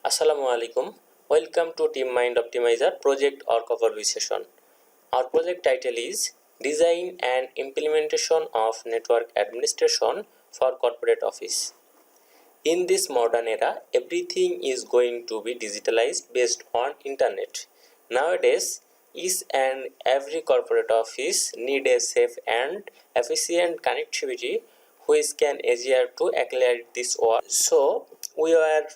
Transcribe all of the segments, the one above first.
Assalamu alaikum. Welcome to Team Mind Optimizer project or overview session. Our project title is Design and Implementation of Network Administration for Corporate Office. In this modern era, everything is going to be digitalized based on internet. Nowadays, each and every corporate office need a safe and efficient connectivity which can easier to accelerate this work. So, we are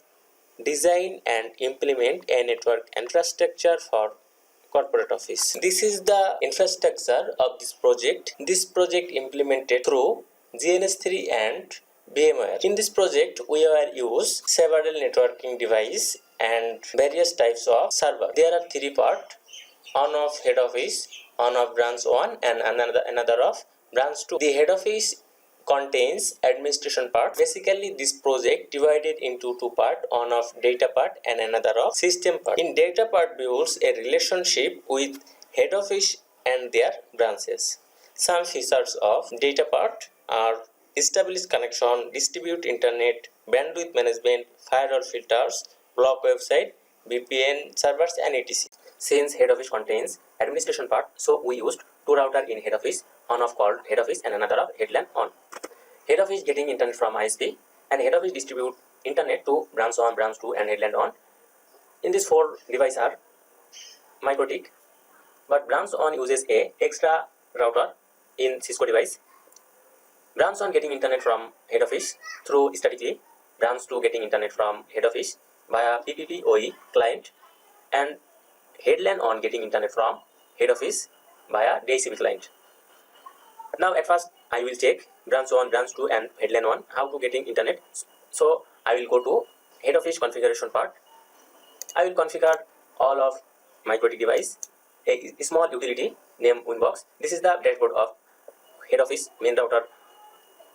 design and implement a network infrastructure for corporate office. This is the infrastructure of this project. This project implemented through GNS3 and VMware. In this project, we will use several networking devices and various types of server. There are three parts: one of head office, one of branch 1 and another of branch 2. The head office contains administration part. Basically, this project divided into two parts, one of data part and another of system part. In data part builds a relationship with head office and their branches. Some features of data part are established connection, distribute internet, bandwidth management, firewall filters, block website, VPN servers and etc. Since head office contains administration part, so we used two routers in head office, one of called head office and another of headland on. Head office getting internet from ISP and head office distribute internet to branch 1, branch 2 and headland on. In these four devices are MikroTik, but branch 1 uses a extra router in Cisco device. Branch 1 getting internet from head office through statically, branch 2 getting internet from head office via PPPoE client, and headland on getting internet from head office via DHCP client. Now at first I will check branch 1, branch 2 and headland 1 how to getting internet. So I will go to head office configuration part. I will configure all of MikroTik device, a small utility named Winbox. This is the dashboard of head office main router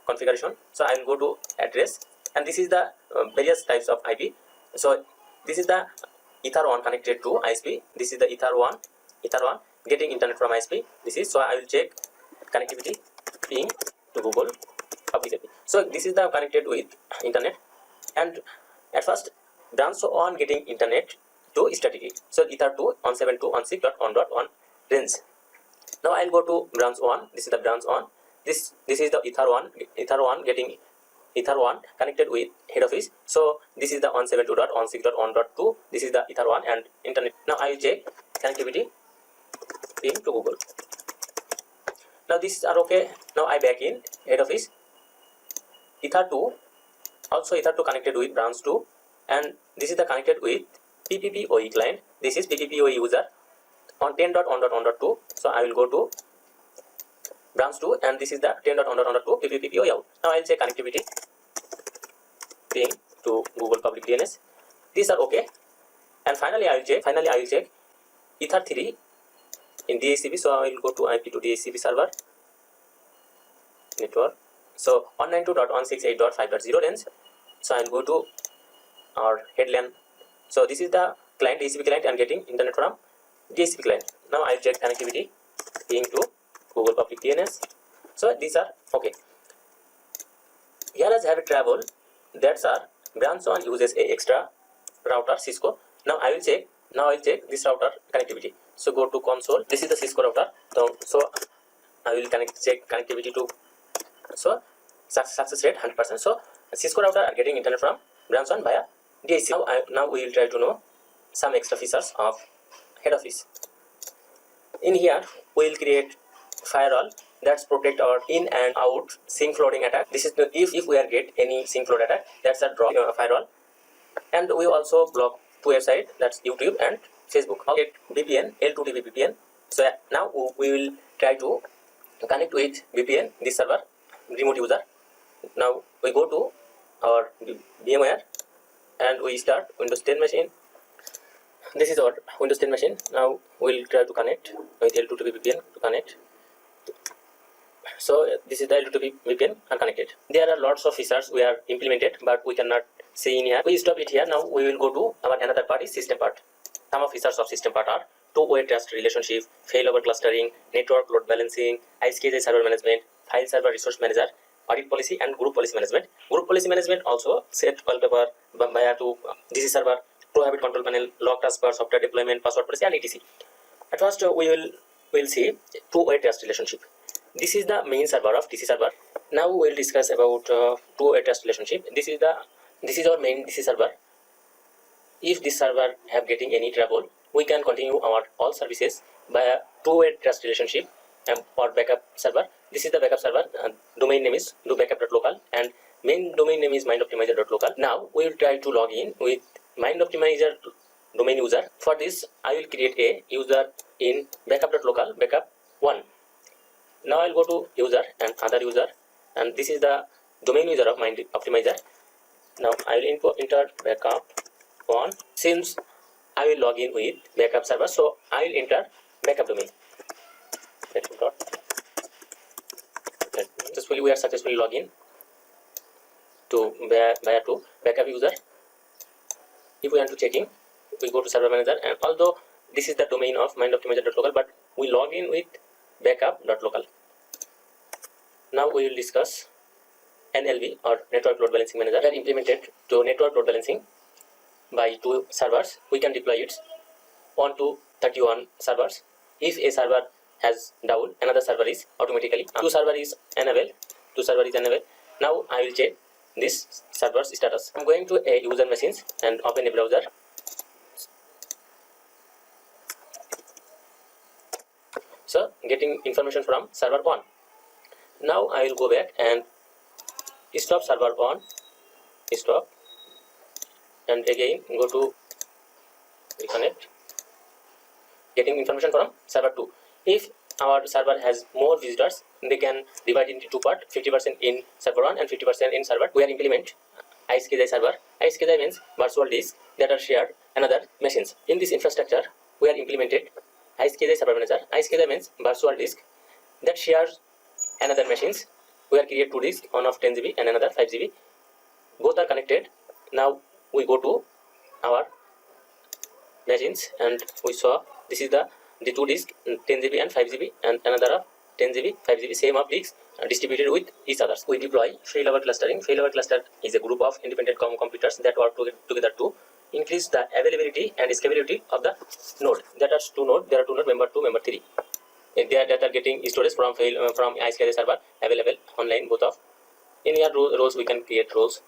configuration. So I will go to address and this is the various types of IP. So this is the Ether 1 connected to ISP. This is the Ether 1 getting internet from ISP. This is, so I will check connectivity ping to Google public IP. So this is the connected with internet, and at first branch 1 getting internet to statically. So Ether 2 on 7.2.1.6.1.1 range. Now I'll go to branch 1. This is the branch 1. This is the Ether 1 getting Ether 1 connected with head office. So this is the 172.1.6.1.2. This is the Ether 1 and internet. Now I will check connectivity ping to Google. Now these are okay. Now I back in head office. Ether 2, also Ether 2 connected with branch 2, and this is the connected with PPPoE client. This is PPPoE user on 10.1.1.2. So I will go to branch 2 and this is the 10.1.1.2 PPPoE out. Now I will say connectivity ping to Google public DNS. These are okay, and finally I will check Ether 3 in DHCP. So I will go to IP to DHCP server network. So 192.168.5.0 range. So I will go to our headland. So this is the client, DHCP client, and getting internet from DHCP client. Now I will check connectivity ping to Google public DNS. So these are okay. Here as have a travel, that's our branch 1 uses a extra router Cisco. Now I will check this router connectivity. So go to console. This is the Cisco router. So I will check connectivity to, so success rate 100%. So Cisco router are getting internet from branch 1 via DHCP. Now we will try to know some extra features of head office. In here we will create firewall that's protect our in and out sync flooding attack. This is the, if we are get any sync flood attack, that's a drop firewall. And we also block two websites, that's YouTube and Facebook. Get VPN, L2TP VPN. So now we will try to connect with VPN this server remote user. Now we go to our VMware and we start Windows 10 machine. This is our Windows 10 machine. Now we will try to connect with L2TP VPN to connect. So this is the L2TP VPN unconnected. There are lots of features we are implemented, but we cannot see in here. We stop it here. Now we will go to our another part is system part. Some of features of system part are two-way trust relationship, failover clustering, network load balancing, ISKJ server management, file server resource manager, audit policy, and group policy management. Group policy management also set wallpaper via to DC server ProHabit control panel, log transfer, software deployment, password policy, and etc. At first, we will see two-way trust relationship. This is the main server of DC server. Now we will discuss about two-way trust relationship. This is our main DC server. If this server have getting any trouble, we can continue our all services by a two-way trust relationship or backup server. This is the backup server. Domain name is dobackup.local and main domain name is mindoptimizer.local. Now we will try to log in with mindoptimizer domain user. For this, I will create a user in backup.local backup1. Now I'll go to user and other user, and this is the domain user of mindoptimizer. Now I will enter backup1. Since I will log in with backup server, so I will enter backup domain. Successfully, we are successfully log in to backup user. If we want to checking, we go to server manager, and although this is the domain of mindoptimizer.local, but we log in with backup.local. Now we will discuss NLB or network load balancing manager. We are implemented to network load balancing by two servers. We can deploy it on to 31 servers. If a server has down, another server is automatically two server is enabled. Now I will check this server's status. I'm going to a user machines and open a browser. So getting information from server 1. Now I will go back and stop server 1, stop, and again go to reconnect. Getting information from server 2. If our server has more visitors, they can divide into two parts, 50% in server 1 and 50% in server 2. We are implement ISKZI server. ISKZI means virtual disk that are shared another machines. In this infrastructure, we are implemented ISKZI server manager. ISKZI means virtual disk that shares another machines. We are create two disks, one of 10 GB and another 5 GB. Both are connected. Now we go to our machines and we saw this is the two disks, 10 GB and 5 GB, and another of 10 GB, 5 GB, same of disks distributed with each other. We deploy failover clustering. Failover cluster is a group of independent computers that work together to increase the availability and scalability of the node. There are two nodes, member 2, member 3. That are getting storage from ISKZI server available online, both of. In your roles we can create roles